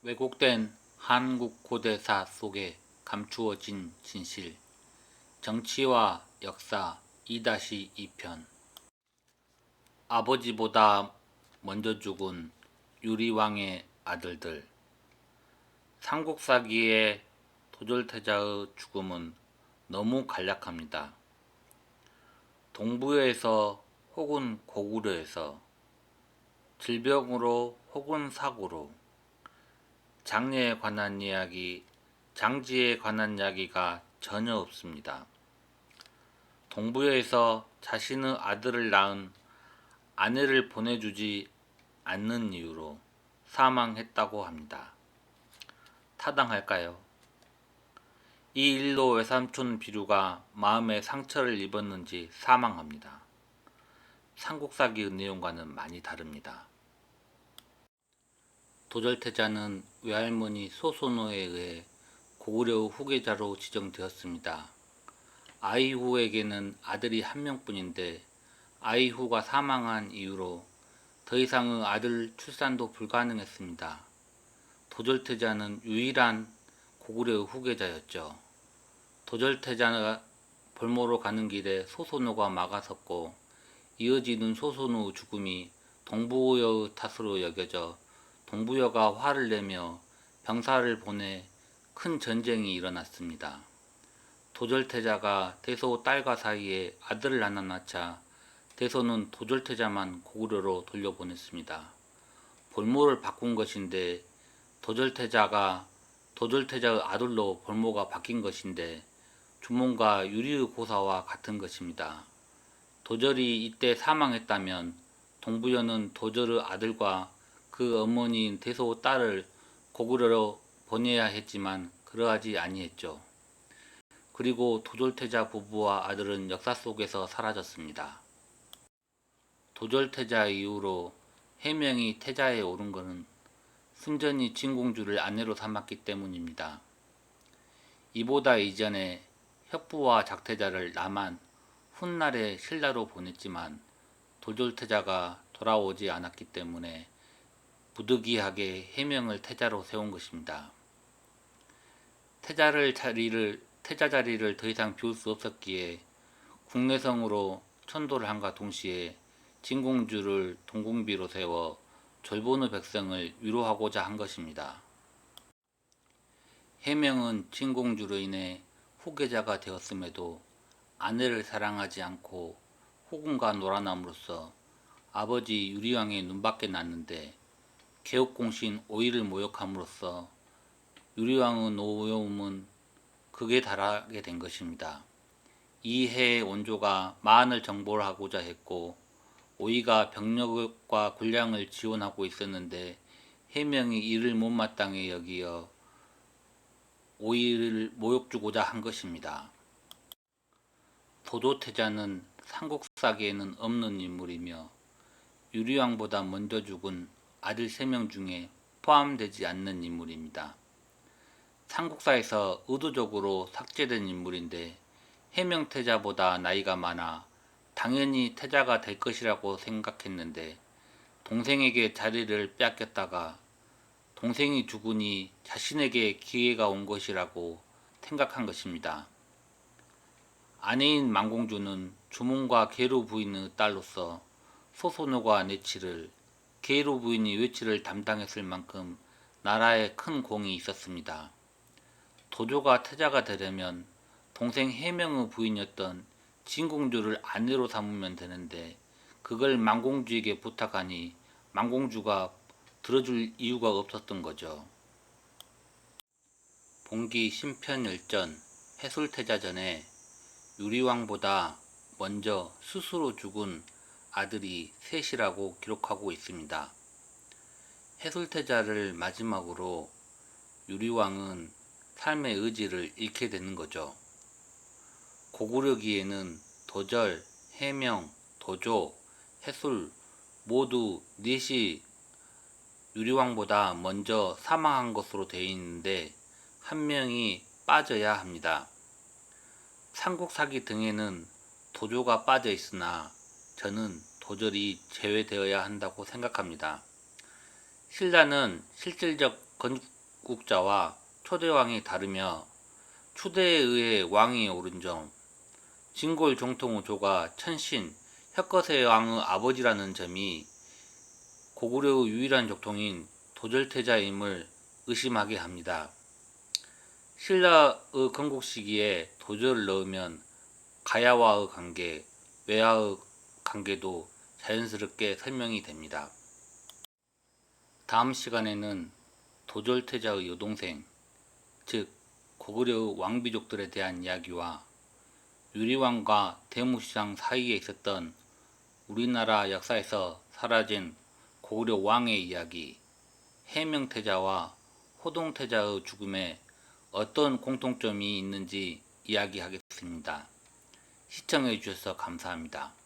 왜곡된 한국 고대사 속에 감추어진 진실, 정치와 역사 2-2편. 아버지보다 먼저 죽은 유리왕의 아들들. 삼국사기의 도절태자의 죽음은 너무 간략합니다. 동부에서 혹은 고구려에서, 질병으로 혹은 사고로, 장례에 관한 이야기, 장지에 관한 이야기가 전혀 없습니다. 동부에서 자신의 아들을 낳은 아내를 보내주지 않는 이유로 사망했다고 합니다. 타당할까요? 이 일로 외삼촌 비류가 마음에 상처를 입었는지 사망합니다. 삼국사기의 내용과는 많이 다릅니다. 도절태자는 외할머니 소소노에 의해 고구려 후계자로 지정되었습니다. 아이후에게는 아들이 한 명뿐인데 아이후가 사망한 이후로 더 이상의 아들 출산도 불가능했습니다. 도절태자는 유일한 고구려의 후계자였죠. 도절태자가 볼모로 가는 길에 소소노가 막아섰고 이어지는 소소노의 죽음이 동부여의 탓으로 여겨져 동부여가 화를 내며 병사를 보내 큰 전쟁이 일어났습니다. 도절태자가 대소 딸과 사이에 아들을 하나 낳자 대소는 도절태자만 고구려로 돌려보냈습니다. 볼모를 바꾼 것인데 도절태자의 아들로 볼모가 바뀐 것인데 주몽과 유리의 고사와 같은 것입니다. 도절이 이때 사망했다면 동부여는 도절의 아들과 그 어머니인 대소 딸을 고구려로 보내야 했지만 그러하지 아니했죠. 그리고 도절태자 부부와 아들은 역사 속에서 사라졌습니다. 도절태자 이후로 해명이 태자에 오른 것은 순전히 진공주를 아내로 삼았기 때문입니다. 이보다 이전에 협부와 작태자를 남한 훗날에 신라로 보냈지만 도절태자가 돌아오지 않았기 때문에 부득이하게 해명을 태자로 세운 것입니다. 태자 자리를 더 이상 비울 수 없었기에 국내성으로 천도를 함과 동시에 진공주를 동궁비로 세워 졸본의 백성을 위로하고자 한 것입니다. 해명은 진공주로 인해 후계자가 되었음에도 아내를 사랑하지 않고 후궁과 놀아남으로써 아버지 유리왕의 눈밖에 났는데 개옥공신 오이를 모욕함으로써 유리왕의 노여움은 극에 달하게 된 것입니다. 이 해의 원조가 마한을 정벌 하고자 했고 오이가 병력과 군량을 지원하고 있었는데 해명이 이를 못마땅해 여기어 오이를 모욕주고자 한 것입니다. 도조태자는 삼국사기에는 없는 인물이며 유리왕보다 먼저 죽은 아들 3명 중에 포함되지 않는 인물입니다. 삼국사에서 의도적으로 삭제된 인물인데 해명태자보다 나이가 많아 당연히 태자가 될 것이라고 생각했는데 동생에게 자리를 빼앗겼다가 동생이 죽으니 자신에게 기회가 온 것이라고 생각한 것입니다. 아내인 망공주는 주몽과 계로 부인의 딸로서 소소노가 내치를, 계로 부인이 외치를 담당했을 만큼 나라에 큰 공이 있었습니다. 도조가 태자가 되려면 동생 해명의 부인이었던 진공주를 아내로 삼으면 되는데 그걸 망공주에게 부탁하니 망공주가 들어줄 이유가 없었던 거죠. 봉기 심편열전 해술태자전에 유리왕보다 먼저 스스로 죽은 아들이 셋이라고 기록하고 있습니다. 해술태자를 마지막으로 유리왕은 삶의 의지를 잃게 되는 거죠. 고구려기에는 도절, 해명, 도조, 해술 모두 넷이 유리왕보다 먼저 사망한 것으로 되어 있는데 한 명이 빠져야 합니다. 삼국사기 등에는 도조가 빠져 있으나 저는 도절이 제외되어야 한다고 생각합니다. 신라는 실질적 건국자와 초대왕이 다르며 추대에 의해 왕위에 오른 점, 진골 정통의 조가 천신 혁거세 왕의 아버지라는 점이 고구려의 유일한 족통인 도절태자임을 의심하게 합니다. 신라의 건국 시기에 도절을 넣으면 가야와의 관계, 외하의 관계도 자연스럽게 설명이 됩니다. 다음 시간에는 도절태자의 여동생, 즉 고구려의 왕비족들에 대한 이야기와 유리왕과 대무시장 사이에 있었던 우리나라 역사에서 사라진 고구려 왕의 이야기, 해명태자와 호동태자의 죽음에 어떤 공통점이 있는지 이야기하겠습니다. 시청해 주셔서 감사합니다.